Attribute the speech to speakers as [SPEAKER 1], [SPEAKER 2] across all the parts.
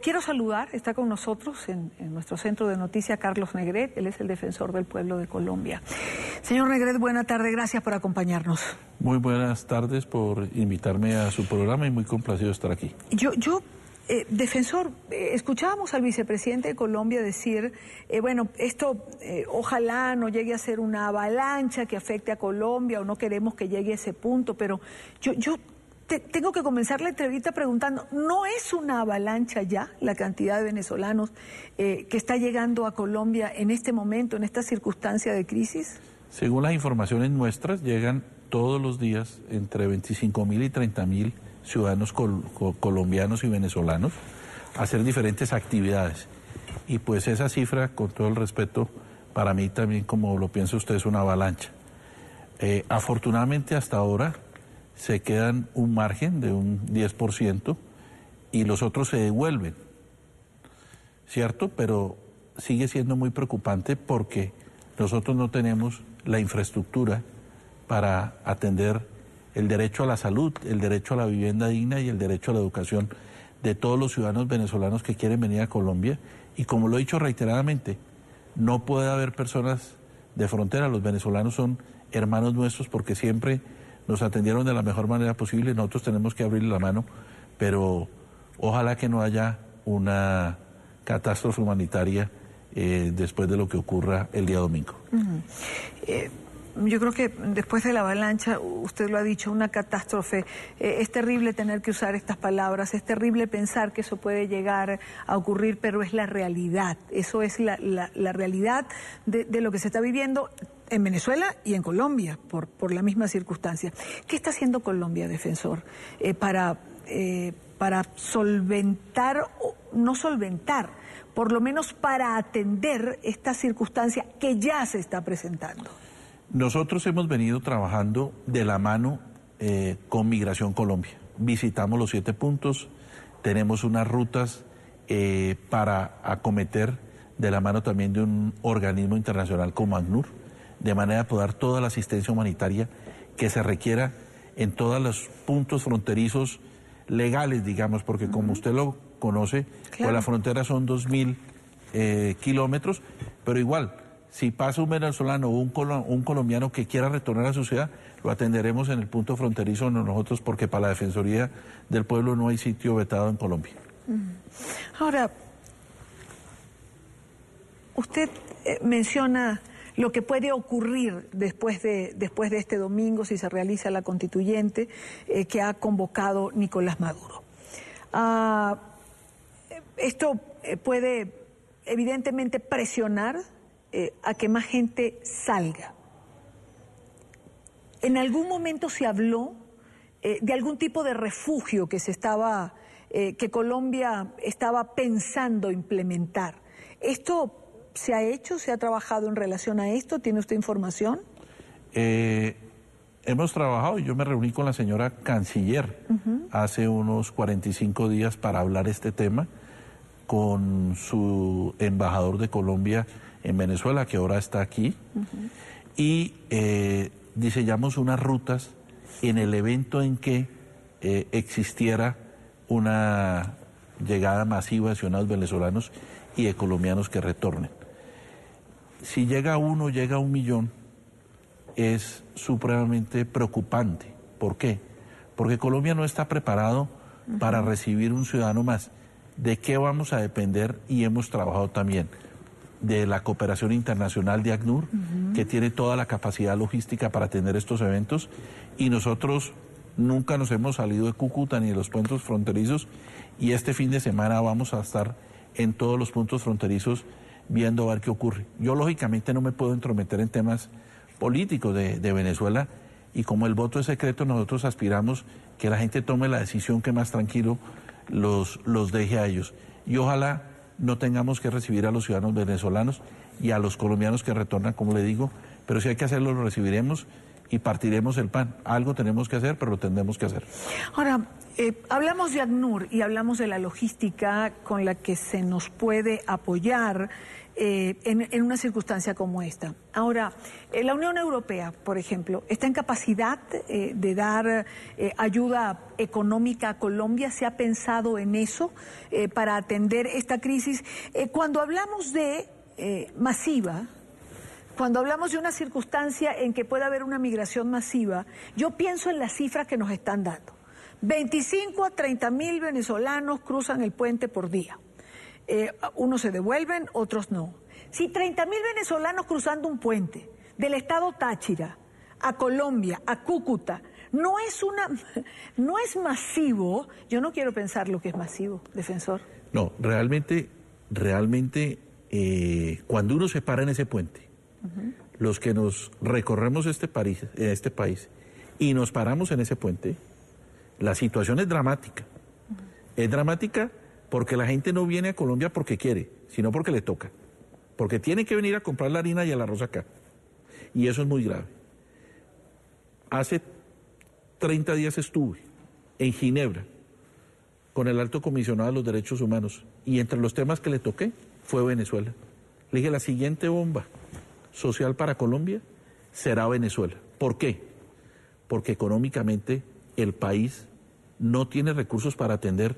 [SPEAKER 1] Quiero saludar, está con nosotros en nuestro centro de noticias Carlos Negret, él es el defensor del pueblo de Colombia. Señor Negret, buena tarde, gracias por acompañarnos.
[SPEAKER 2] Muy buenas tardes por invitarme a su programa y muy complacido de estar aquí.
[SPEAKER 1] Defensor, escuchábamos al vicepresidente de Colombia decir, bueno, esto ojalá no llegue a ser una avalancha que afecte a Colombia, o no queremos que llegue a ese punto, pero tengo que comenzar la entrevista preguntando, ¿no es una avalancha ya la cantidad de venezolanos que está llegando a Colombia en este momento, en esta circunstancia de crisis?
[SPEAKER 2] Según las informaciones nuestras, llegan todos los días entre 25.000 y 30.000 ciudadanos colombianos y venezolanos a hacer diferentes actividades. Y pues esa cifra, con todo el respeto, para mí también, como lo piensa usted, es una avalancha. Afortunadamente hasta ahora se quedan un margen de un 10% y los otros se devuelven, ¿cierto? Pero sigue siendo muy preocupante porque nosotros no tenemos la infraestructura para atender el derecho a la salud, el derecho a la vivienda digna y el derecho a la educación de todos los ciudadanos venezolanos que quieren venir a Colombia. Y como lo he dicho reiteradamente, no puede haber personas de frontera, los venezolanos son hermanos nuestros porque siempre nos atendieron de la mejor manera posible, nosotros tenemos que abrirle la mano, pero ojalá que no haya una catástrofe humanitaria después de lo que ocurra el día domingo.
[SPEAKER 1] Yo creo que después de la avalancha, usted lo ha dicho, una catástrofe, es terrible tener que usar estas palabras, es terrible pensar que eso puede llegar a ocurrir, pero es la realidad, eso es la realidad de lo que se está viviendo en Venezuela y en Colombia, por la misma circunstancia. ¿Qué está haciendo Colombia, defensor, para solventar, o no solventar, por lo menos para atender esta circunstancia que ya se está presentando?
[SPEAKER 2] Nosotros hemos venido trabajando de la mano con Migración Colombia. Visitamos los 7 puntos, tenemos unas rutas para acometer de la mano también de un organismo internacional como ACNUR, de manera de poder dar toda la asistencia humanitaria que se requiera en todos los puntos fronterizos legales, digamos, porque como usted lo conoce, claro, pues la frontera son 2.000 kilómetros, pero igual, si pasa un venezolano o un colombiano que quiera retornar a su ciudad, lo atenderemos en el punto fronterizo nosotros, porque para la Defensoría del Pueblo no hay sitio vetado en Colombia.
[SPEAKER 1] Ahora, usted menciona lo que puede ocurrir después de este domingo, si se realiza la constituyente que ha convocado Nicolás Maduro. Esto puede evidentemente presionar a que más gente salga. ¿En algún momento se habló de algún tipo de refugio que que Colombia estaba pensando implementar? ¿Esto se ha hecho? ¿Se ha trabajado en relación a esto? ¿Tiene usted información?
[SPEAKER 2] Hemos trabajado, yo me reuní con la señora canciller hace unos 45 días para hablar este tema con su embajador de Colombia en Venezuela, que ahora está aquí, y diseñamos unas rutas en el evento en que existiera una llegada masiva de ciudadanos venezolanos y de colombianos que retornen. Si llega uno, llega 1 millón, es supremamente preocupante. ¿Por qué? Porque Colombia no está preparado para recibir un ciudadano más. ¿De qué vamos a depender? Y hemos trabajado también de la cooperación internacional de ACNUR, que tiene toda la capacidad logística para atender estos eventos, y nosotros nunca nos hemos salido de Cúcuta ni de los puntos fronterizos, y este fin de semana vamos a estar en todos los puntos fronterizos viendo a ver qué ocurre. Yo lógicamente no me puedo entrometer en temas políticos de Venezuela, y como el voto es secreto, nosotros aspiramos que la gente tome la decisión que más tranquilo los deje a ellos. Y ojalá no tengamos que recibir a los ciudadanos venezolanos y a los colombianos que retornan, como le digo, pero si hay que hacerlo, lo recibiremos y partiremos el pan. Algo tenemos que hacer, pero lo tendremos que hacer.
[SPEAKER 1] Ahora, Hablamos de ACNUR y hablamos de la logística con la que se nos puede apoyar en una circunstancia como esta. Ahora, la Unión Europea, por ejemplo, ¿está en capacidad de dar ayuda económica a Colombia? ¿Se ha pensado en eso para atender esta crisis? Cuando hablamos de masiva, cuando hablamos de una circunstancia en que puede haber una migración masiva, yo pienso en las cifras que nos están dando. 25 a 30.000 venezolanos cruzan el puente por día. Unos se devuelven, otros no. Si 30.000 venezolanos cruzando un puente del estado Táchira a Colombia, a Cúcuta, no es masivo, yo no quiero pensar lo que es masivo, defensor.
[SPEAKER 2] No, realmente, cuando uno se para en ese puente, los que nos recorremos este país y nos paramos en ese puente, la situación es dramática. Es dramática porque la gente no viene a Colombia porque quiere, sino porque le toca. Porque tiene que venir a comprar la harina y el arroz acá. Y eso es muy grave. Hace 30 días estuve en Ginebra con el alto comisionado de los derechos humanos y entre los temas que le toqué fue Venezuela. Le dije, la siguiente bomba social para Colombia será Venezuela. ¿Por qué? Porque económicamente el país no tiene recursos para atender,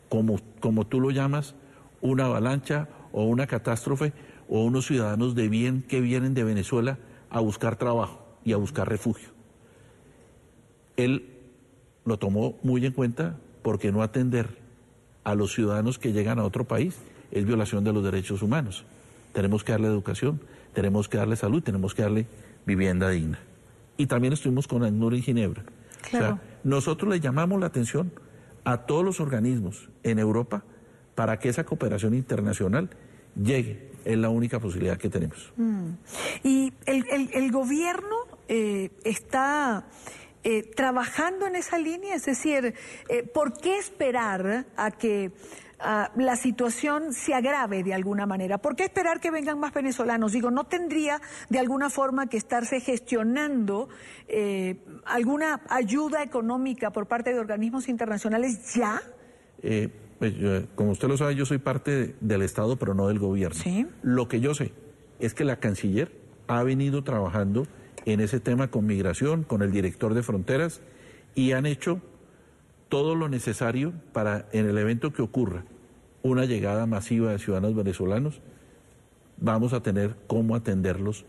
[SPEAKER 2] como tú lo llamas, una avalancha o una catástrofe o unos ciudadanos de bien que vienen de Venezuela a buscar trabajo y a buscar refugio. Él lo tomó muy en cuenta porque no atender a los ciudadanos que llegan a otro país es violación de los derechos humanos. Tenemos que darle educación, tenemos que darle salud, tenemos que darle vivienda digna. Y también estuvimos con ACNUR en Ginebra.
[SPEAKER 1] Claro.
[SPEAKER 2] O sea, nosotros le llamamos la atención a todos los organismos en Europa para que esa cooperación internacional llegue. Es la única posibilidad que tenemos.
[SPEAKER 1] Y el gobierno está trabajando en esa línea, es decir, ¿por qué esperar a que la situación se agrave de alguna manera? ¿Por qué esperar que vengan más venezolanos? Digo, ¿no tendría de alguna forma que estarse gestionando alguna ayuda económica por parte de organismos internacionales ya?
[SPEAKER 2] Como usted lo sabe, yo soy parte del Estado, pero no del gobierno.
[SPEAKER 1] ¿Sí?
[SPEAKER 2] Lo que yo sé es que la canciller ha venido trabajando en ese tema con migración, con el director de fronteras, y han hecho todo lo necesario para, en el evento que ocurra, una llegada masiva de ciudadanos venezolanos, vamos a tener cómo atenderlos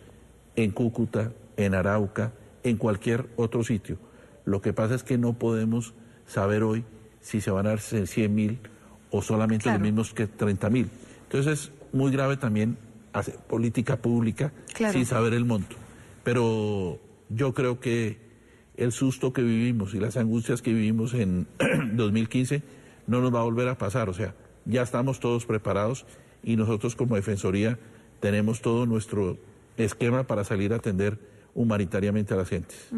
[SPEAKER 2] en Cúcuta, en Arauca, en cualquier otro sitio. Lo que pasa es que no podemos saber hoy si se van a dar 100.000 o solamente
[SPEAKER 1] Claro.
[SPEAKER 2] los mismos que 30.000. Entonces es muy grave también hacer política pública
[SPEAKER 1] Claro.
[SPEAKER 2] sin saber el monto. Pero yo creo que el susto que vivimos y las angustias que vivimos en 2015 no nos va a volver a pasar. O sea, ya estamos todos preparados y nosotros como Defensoría tenemos todo nuestro esquema para salir a atender humanitariamente a las gentes.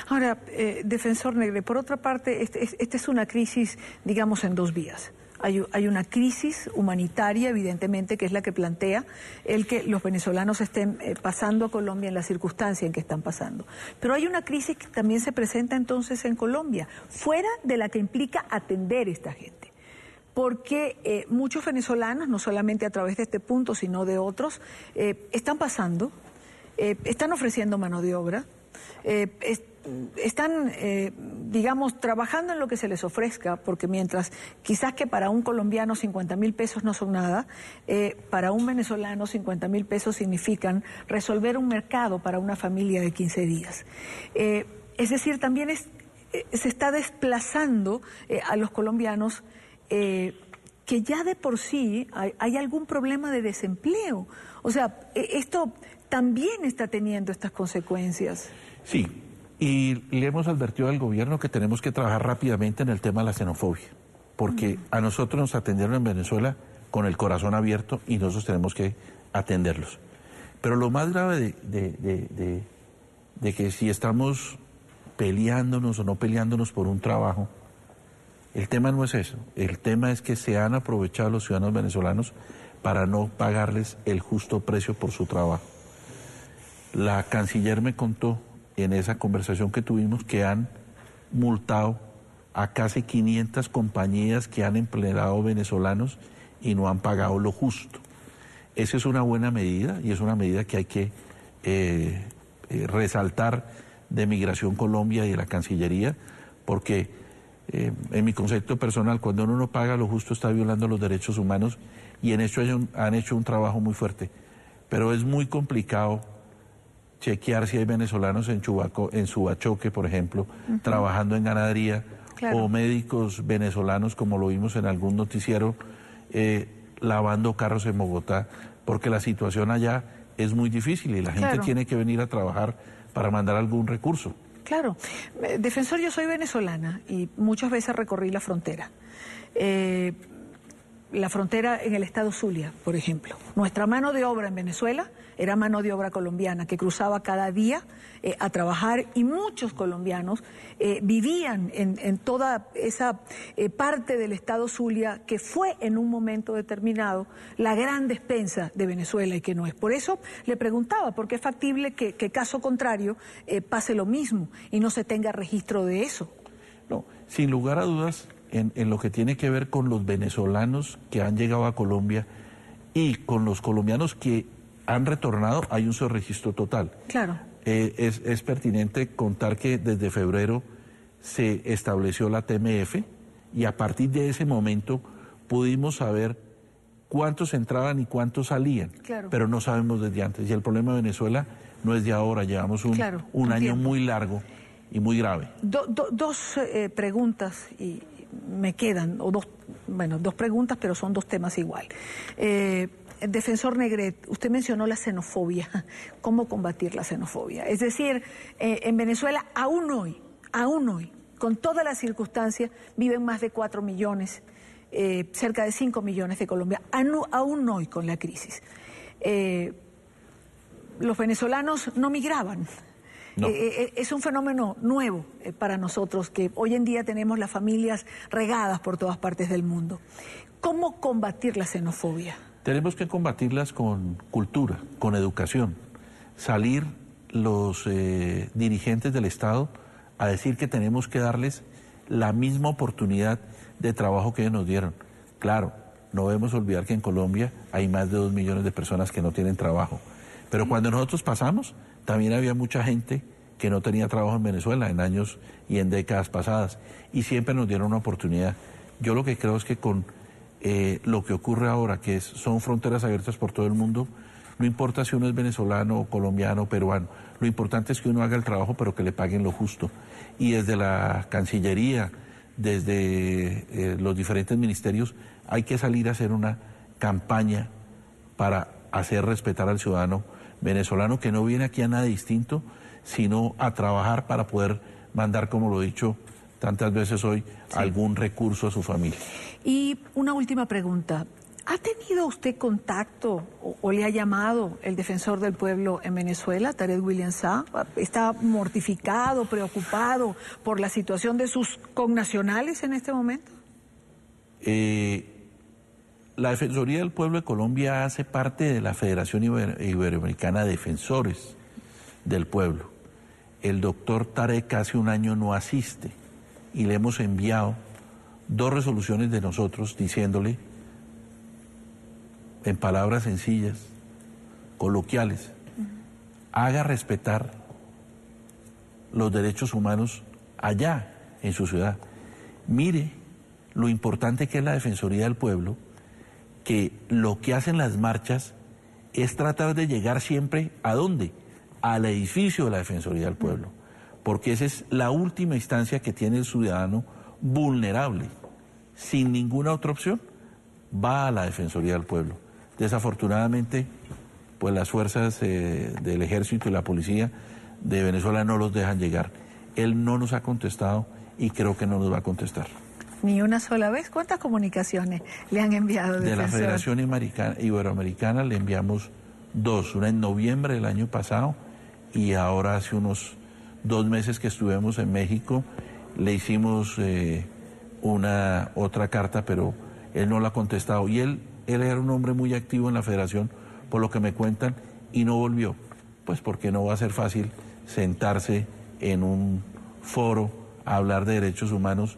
[SPEAKER 1] Ahora, defensor Negre, por otra parte, esta es una crisis, digamos, en dos vías. Hay una crisis humanitaria, evidentemente, que es la que plantea el que los venezolanos estén pasando a Colombia en la circunstancia en que están pasando. Pero hay una crisis que también se presenta entonces en Colombia, fuera de la que implica atender a esta gente. Porque muchos venezolanos, no solamente a través de este punto, sino de otros, están pasando, están ofreciendo mano de obra, están, digamos, trabajando en lo que se les ofrezca, porque mientras quizás que para un colombiano 50.000 pesos no son nada, para un venezolano 50.000 pesos significan resolver un mercado para una familia de 15 días. Es decir, también se está desplazando a los colombianos que ya de por sí hay algún problema de desempleo. O sea, esto también está teniendo estas consecuencias.
[SPEAKER 2] Sí, y le hemos advertido al gobierno que tenemos que trabajar rápidamente en el tema de la xenofobia, porque a nosotros nos atendieron en Venezuela con el corazón abierto y nosotros tenemos que atenderlos. Pero lo más grave de que si estamos peleándonos o no peleándonos por un trabajo, el tema no es eso, el tema es que se han aprovechado los ciudadanos venezolanos para no pagarles el justo precio por su trabajo. La canciller me contó en esa conversación que tuvimos que han multado a casi 500 compañías que han empleado venezolanos y no han pagado lo justo. Esa es una buena medida y es una medida que hay que resaltar de Migración Colombia y de la Cancillería, porque en mi concepto personal, cuando uno no paga lo justo está violando los derechos humanos y en eso han hecho un trabajo muy fuerte. Pero es muy complicado chequear si hay venezolanos en Subachoque, por ejemplo, trabajando en ganadería, o médicos venezolanos, como lo vimos en algún noticiero, lavando carros en Bogotá, porque la situación allá es muy difícil y la gente tiene que venir a trabajar para mandar algún recurso.
[SPEAKER 1] Claro. Defensor, yo soy venezolana y muchas veces recorrí la frontera. La frontera en el estado Zulia, por ejemplo. Nuestra mano de obra en Venezuela era mano de obra colombiana que cruzaba cada día a trabajar y muchos colombianos vivían en toda esa parte del estado Zulia que fue en un momento determinado la gran despensa de Venezuela y que no es. Por eso le preguntaba, porque es factible que caso contrario pase lo mismo y no se tenga registro de eso.
[SPEAKER 2] No, sin lugar a dudas, en lo que tiene que ver con los venezolanos que han llegado a Colombia y con los colombianos que han retornado, hay un subregistro total.
[SPEAKER 1] Claro.
[SPEAKER 2] Es pertinente contar que desde febrero se estableció la TMF y a partir de ese momento pudimos saber cuántos entraban y cuántos salían, pero no sabemos desde antes. Y el problema de Venezuela no es de ahora, llevamos un año muy largo y muy grave.
[SPEAKER 1] Dos preguntas y me quedan, o dos preguntas, pero son dos temas igual. Defensor Negret, usted mencionó la xenofobia. ¿Cómo combatir la xenofobia? Es decir, en Venezuela aún hoy, con todas las circunstancias, viven más de 4 millones, cerca de 5 millones de Colombia, aún hoy con la crisis. Los venezolanos no migraban. No. Es un fenómeno nuevo para nosotros, que hoy en día tenemos las familias regadas por todas partes del mundo. ¿Cómo combatir la xenofobia?
[SPEAKER 2] Tenemos que combatirlas con cultura, con educación. Salir los dirigentes del Estado a decir que tenemos que darles la misma oportunidad de trabajo que ellos nos dieron. Claro, no debemos olvidar que en Colombia hay más de 2 millones de personas que no tienen trabajo. Pero cuando nosotros pasamos, también había mucha gente que no tenía trabajo en Venezuela en años y en décadas pasadas, y siempre nos dieron una oportunidad. Yo lo que creo es que con lo que ocurre ahora, que son fronteras abiertas por todo el mundo, no importa si uno es venezolano, colombiano, peruano, lo importante es que uno haga el trabajo, pero que le paguen lo justo. Y desde la Cancillería, desde los diferentes ministerios, hay que salir a hacer una campaña para hacer respetar al ciudadano venezolano, que no viene aquí a nada distinto, sino a trabajar para poder mandar, como lo he dicho tantas veces hoy, algún recurso a su familia.
[SPEAKER 1] Y una última pregunta. ¿Ha tenido usted contacto o le ha llamado el defensor del pueblo en Venezuela, Tarek William Saab? ¿Está mortificado, preocupado por la situación de sus connacionales en este momento?
[SPEAKER 2] La Defensoría del Pueblo de Colombia hace parte de la Federación Iberoamericana de Defensores del Pueblo. El doctor Tarek hace un año no asiste y le hemos enviado 2 resoluciones de nosotros diciéndole, en palabras sencillas, coloquiales, haga respetar los derechos humanos allá en su ciudad. Mire lo importante que es la Defensoría del Pueblo, que lo que hacen las marchas es tratar de llegar siempre ¿a dónde? Al edificio de la Defensoría del Pueblo, porque esa es la última instancia que tiene el ciudadano vulnerable. Sin ninguna otra opción, va a la Defensoría del Pueblo. Desafortunadamente, pues las fuerzas del Ejército y la Policía de Venezuela no los dejan llegar. Él no nos ha contestado y creo que no nos va a contestar.
[SPEAKER 1] ¿Ni una sola vez? ¿Cuántas comunicaciones le han enviado?
[SPEAKER 2] De la Federación Iberoamericana le enviamos 2, una en noviembre del año pasado y ahora hace unos 2 meses que estuvimos en México le hicimos una otra carta, pero él no la ha contestado. Y él era un hombre muy activo en la Federación, por lo que me cuentan, y no volvió, pues porque no va a ser fácil sentarse en un foro a hablar de derechos humanos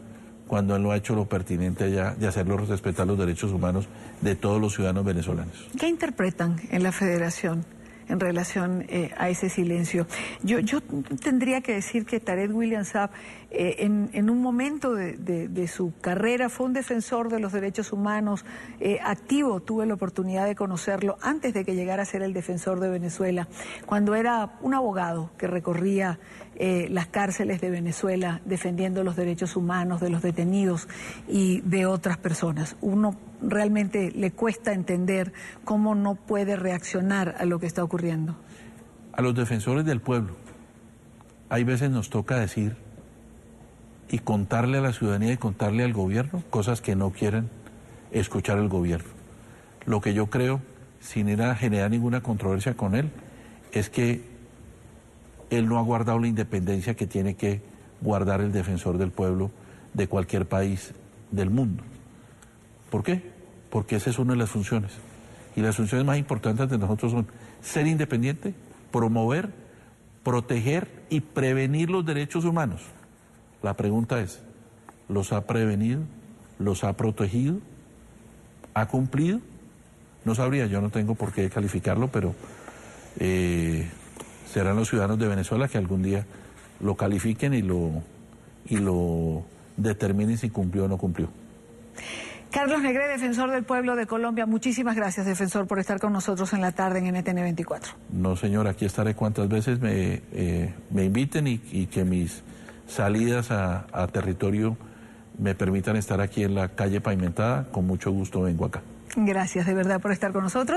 [SPEAKER 2] cuando él no ha hecho lo pertinente allá de hacerlo respetar los derechos humanos de todos los ciudadanos venezolanos.
[SPEAKER 1] ¿Qué interpretan en la Federación en relación a ese silencio? Yo tendría que decir que Tarek William Saab en un momento de su carrera fue un defensor de los derechos humanos activo. Tuve la oportunidad de conocerlo antes de que llegara a ser el defensor de Venezuela, cuando era un abogado que recorría las cárceles de Venezuela defendiendo los derechos humanos de los detenidos y de otras personas. Uno realmente le cuesta entender cómo no puede reaccionar a lo que está ocurriendo.
[SPEAKER 2] A los defensores del pueblo, hay veces nos toca decir y contarle a la ciudadanía y contarle al gobierno cosas que no quieren escuchar el gobierno. Lo que yo creo, sin ir a generar ninguna controversia con él, es que él no ha guardado la independencia que tiene que guardar el defensor del pueblo de cualquier país del mundo. ¿Por qué? Porque esa es una de las funciones. Y las funciones más importantes de nosotros son ser independiente, promover, proteger y prevenir los derechos humanos. La pregunta es, ¿los ha prevenido? ¿Los ha protegido? ¿Ha cumplido? No sabría, yo no tengo por qué calificarlo, pero serán los ciudadanos de Venezuela que algún día lo califiquen y lo determinen si cumplió o no cumplió.
[SPEAKER 1] Carlos Negret, defensor del pueblo de Colombia, muchísimas gracias, defensor, por estar con nosotros en la tarde en NTN 24.
[SPEAKER 2] No, señor, aquí estaré cuantas veces me inviten y que mis salidas a territorio me permitan estar aquí en la calle pavimentada. Con mucho gusto vengo acá.
[SPEAKER 1] Gracias de verdad por estar con nosotros.